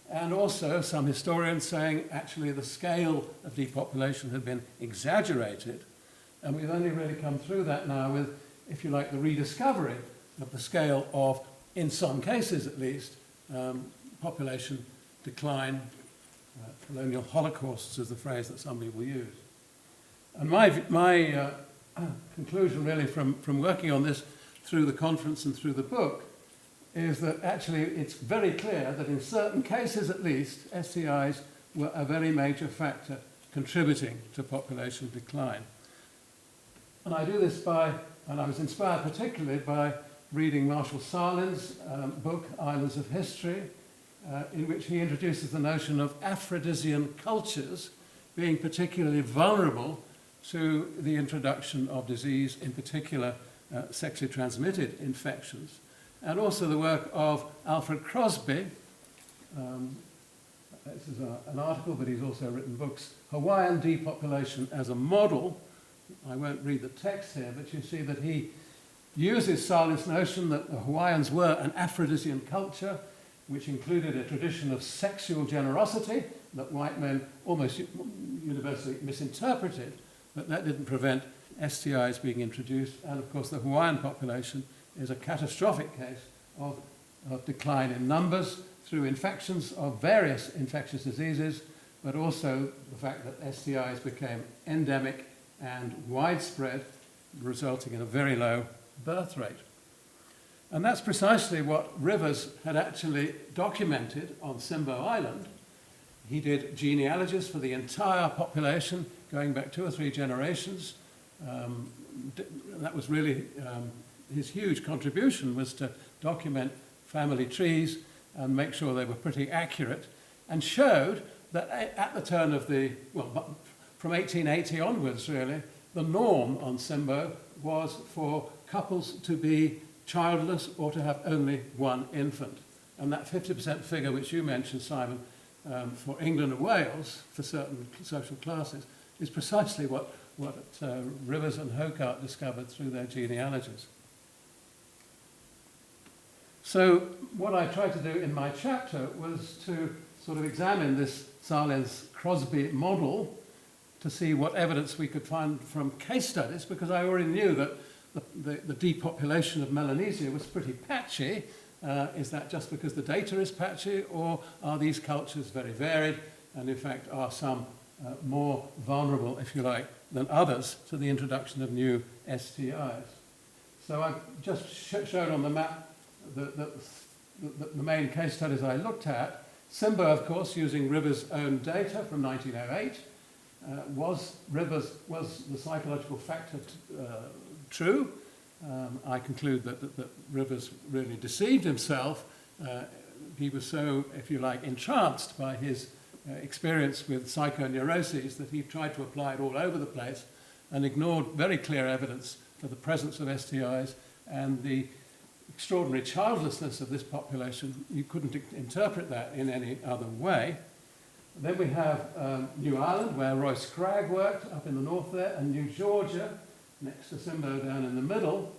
and also some historians saying actually the scale of depopulation had been exaggerated, and we've only really come through that now with, if you like, the rediscovery of the scale of, in some cases at least, population decline, colonial holocausts is the phrase that some people use. And my conclusion really from working on this through the conference and through the book is that actually it's very clear that in certain cases at least, STIs were a very major factor contributing to population decline. And I do this by, and I was inspired particularly by reading Marshall Sahlins' book, Islands of History, in which he introduces the notion of Aphrodisian cultures being particularly vulnerable to the introduction of disease, in particular sexually transmitted infections. And also the work of Alfred Crosby. This is an article, but he's also written books, Hawaiian Depopulation as a Model. I won't read the text here, but you see that he uses Sahlins' notion that the Hawaiians were an Aphrodisian culture, which included a tradition of sexual generosity that white men almost universally misinterpreted, but that didn't prevent STIs being introduced. And of course, the Hawaiian population is a catastrophic case of decline in numbers through infections of various infectious diseases, but also the fact that STIs became endemic and widespread, resulting in a very low birth rate. And that's precisely what Rivers had actually documented on Simbo Island. He did genealogies for the entire population, going back 2 or 3 generations. That was really his huge contribution, was to document family trees and make sure they were pretty accurate, and showed that at the turn of the, well, from 1880 onwards really, the norm on Simbo was for couples to be childless or to have only 1 infant. And that 50% figure which you mentioned, Simon, for England and Wales, for certain social classes, is precisely what Rivers and Hocart discovered through their genealogies. So what I tried to do in my chapter was to sort of examine this Sahlins-Crosby model to see what evidence we could find from case studies, because I already knew that the depopulation of Melanesia was pretty patchy. Is that just because the data is patchy, or are these cultures very varied, and in fact are some more vulnerable, if you like, than others to the introduction of new STIs? So I've just showed on the map the main case studies I looked at. Simbo, of course, using Rivers' own data from 1908. Was the psychological factor true? I conclude that Rivers really deceived himself. He was so, if you like, entranced by his experience with psychoneuroses that he tried to apply it all over the place and ignored very clear evidence for the presence of STIs and the extraordinary childlessness of this population. You couldn't interpret that in any other way. Then we have New Ireland, where Roy Scragg worked, up in the north there, and New Georgia, next to Simbo down in the middle,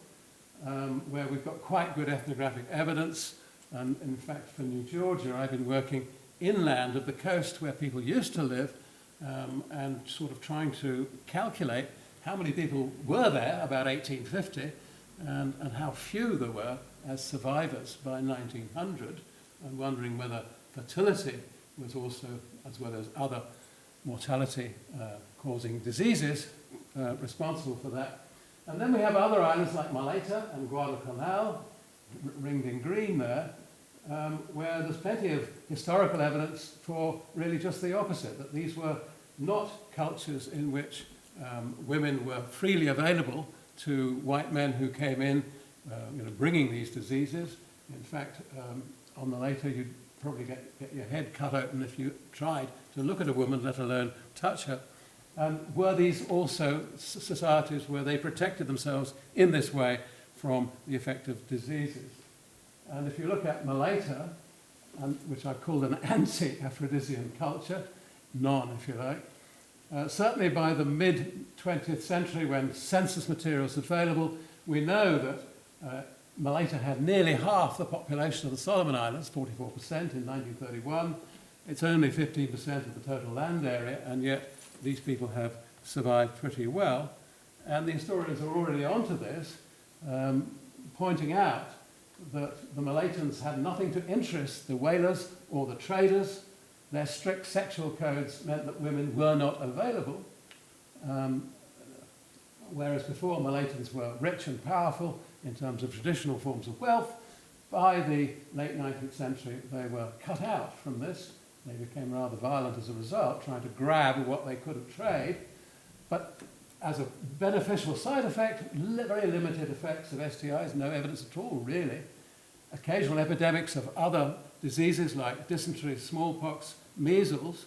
where we've got quite good ethnographic evidence. And in fact, for New Georgia, I've been working inland of the coast where people used to live, and sort of trying to calculate how many people were there about 1850 and how few there were as survivors by 1900, and wondering whether fertility was also, as well as other mortality-causing diseases, responsible for that. And then we have other islands like Malaita and Guadalcanal, ringed in green there, where there's plenty of historical evidence for really just the opposite, that these were not cultures in which women were freely available to white men who came in, bringing these diseases. In fact, on the later, you'd probably get your head cut open if you tried to look at a woman, let alone touch her. And were these also societies where they protected themselves in this way from the effect of diseases? And if you look at Malaita, which I've called an anti-Aphrodisian culture, none, if you like, certainly by the mid-20th century, when census material was available, we know that Malaita had nearly half the population of the Solomon Islands, 44% in 1931. It's only 15% of the total land area, and yet these people have survived pretty well. And the historians are already onto this, pointing out that the Malaitans had nothing to interest the whalers or the traders. Their strict sexual codes meant that women were not available, whereas before Malaitans were rich and powerful in terms of traditional forms of wealth. By the late 19th century, they were cut out from this. They became rather violent as a result, trying to grab what they could of trade. But as a beneficial side effect, very limited effects of STIs, no evidence at all, really. Occasional epidemics of other diseases like dysentery, smallpox, measles,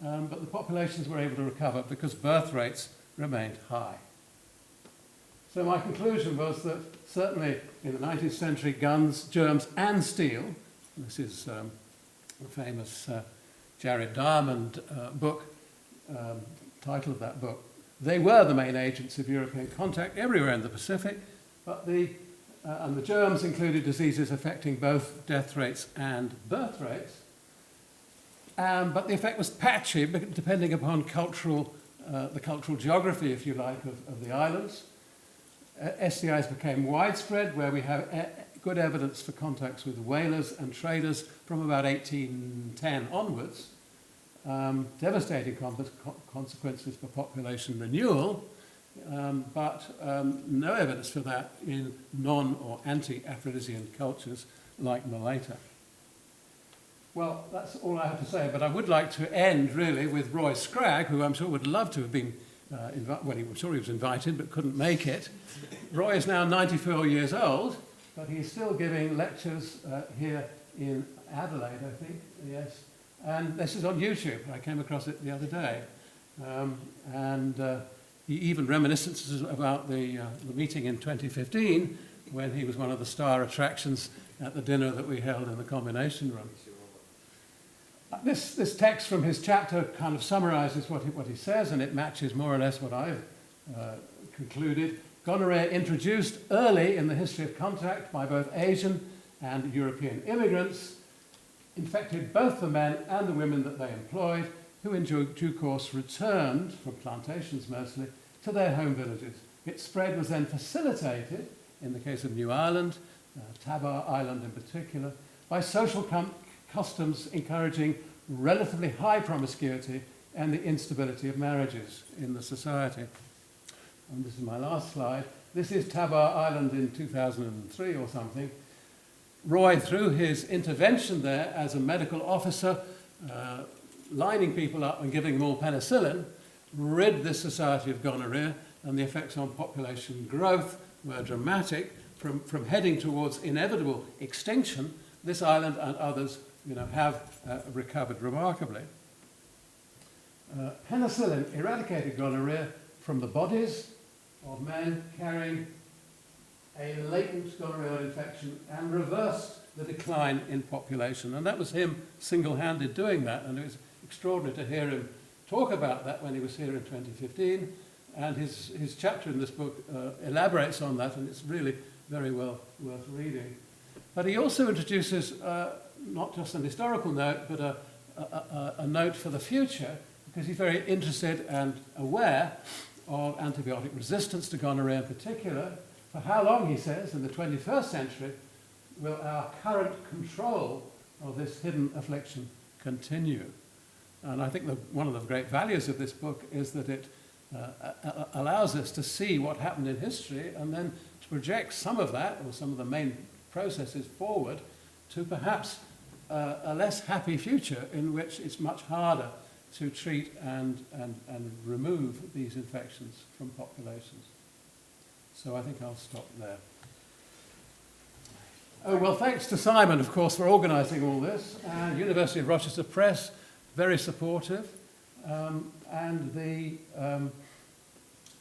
but the populations were able to recover because birth rates remained high. So my conclusion was that certainly in the 19th century, guns, germs and steel, this is the famous Jared Diamond book, title of that book, they were the main agents of European contact everywhere in the Pacific, but and the germs included diseases affecting both death rates and birth rates. But the effect was patchy, depending upon the cultural geography, if you like, of the islands. STIs became widespread, where we have good evidence for contacts with whalers and traders from about 1810 onwards. Devastating consequences for population renewal, but no evidence for that in non- or anti-Aphrodisian cultures like Malaita. Well, that's all I have to say, but I would like to end really with Roy Scragg, who I'm sure would love to have been I'm sure he was invited but couldn't make it. Roy is now 94 years old, but he's still giving lectures here in Adelaide, I think, yes. And this is on YouTube. I came across it the other day. He even reminiscences about the meeting in 2015 when he was one of the star attractions at the dinner that we held in the combination room. This text from his chapter kind of summarizes what he says, and it matches more or less what I've concluded. Gonorrhea, introduced early in the history of contact by both Asian and European immigrants, infected both the men and the women that they employed, who in due course returned, from plantations mostly, to their home villages. Its spread was then facilitated, in the case of New Ireland, Tabar Island in particular, by social customs encouraging relatively high promiscuity and the instability of marriages in the society. And this is my last slide. This is Tabar Island in 2003 or something. Roy, through his intervention there as a medical officer, lining people up and giving them all penicillin, rid this society of gonorrhea, and the effects on population growth were dramatic. From heading towards inevitable extinction, this island and others have recovered remarkably. Penicillin eradicated gonorrhea from the bodies of men carrying a latent gonorrheal infection and reversed the decline in population. And that was him single-handed doing that, and it was extraordinary to hear him talk about that when he was here in 2015. And his chapter in this book elaborates on that, and it's really very well worth reading. But he also introduces not just an historical note, but a note for the future, because he's very interested and aware of antibiotic resistance to gonorrhea in particular. For how long, he says, in the 21st century, will our current control of this hidden affliction continue? And I think one of the great values of this book is that it allows us to see what happened in history and then to project some of that, or some of the main processes, forward to perhaps a less happy future in which it's much harder to treat and remove these infections from populations. So I think I'll stop there. Oh, well, thanks to Simon, of course, for organising all this, and University of Rochester Press, very supportive, and the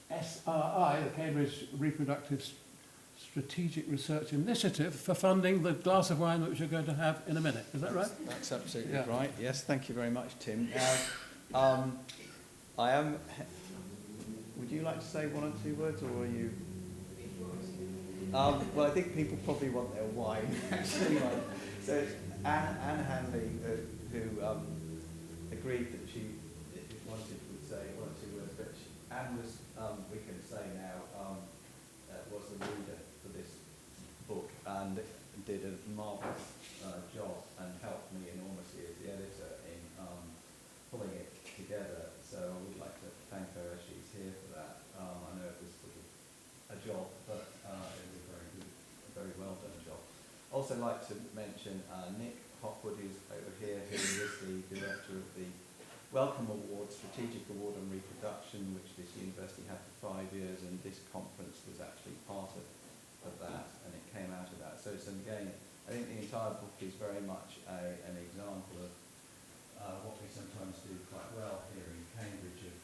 SRI, the Cambridge Reproductive Strategic Research Initiative, for funding the glass of wine which you're going to have in a minute. Is that right? That's absolutely Yeah. right. Yes, thank you very much, Tim. I am... Would you like to say one or two words, or are you... well, I think people probably want their wine, actually. So it's Anne Hanley, who agreed that she wanted to say one or two words, but Anne was, we can say now, was the reader for this book and did a marvellous job and helped me enormously as the editor in pulling it together. So I would like to thank her as she's here for that. I know it was sort of a job, but it was a very good, a very well done job. Also like to mention Nick Hopwood, who's over here, who is the director of the Wellcome Award, Strategic Award on Reproduction, which this university had for 5 years, and this conference was actually part of that, and it came out of that. So it's, again, I think the entire book is very much an example of what we sometimes do quite well here in Cambridge, of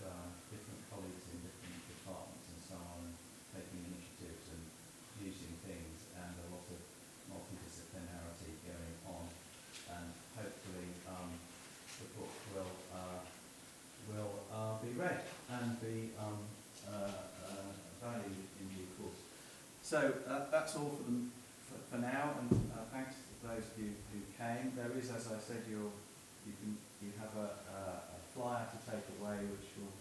different colleagues in different departments and so on, taking initiatives and using things, and a lot of multidisciplinarity going on, and hopefully the book will be read and be valued in due course. So that's all for now, and thanks to those of you who came. There is, as I said, you have a flyer to take away, which will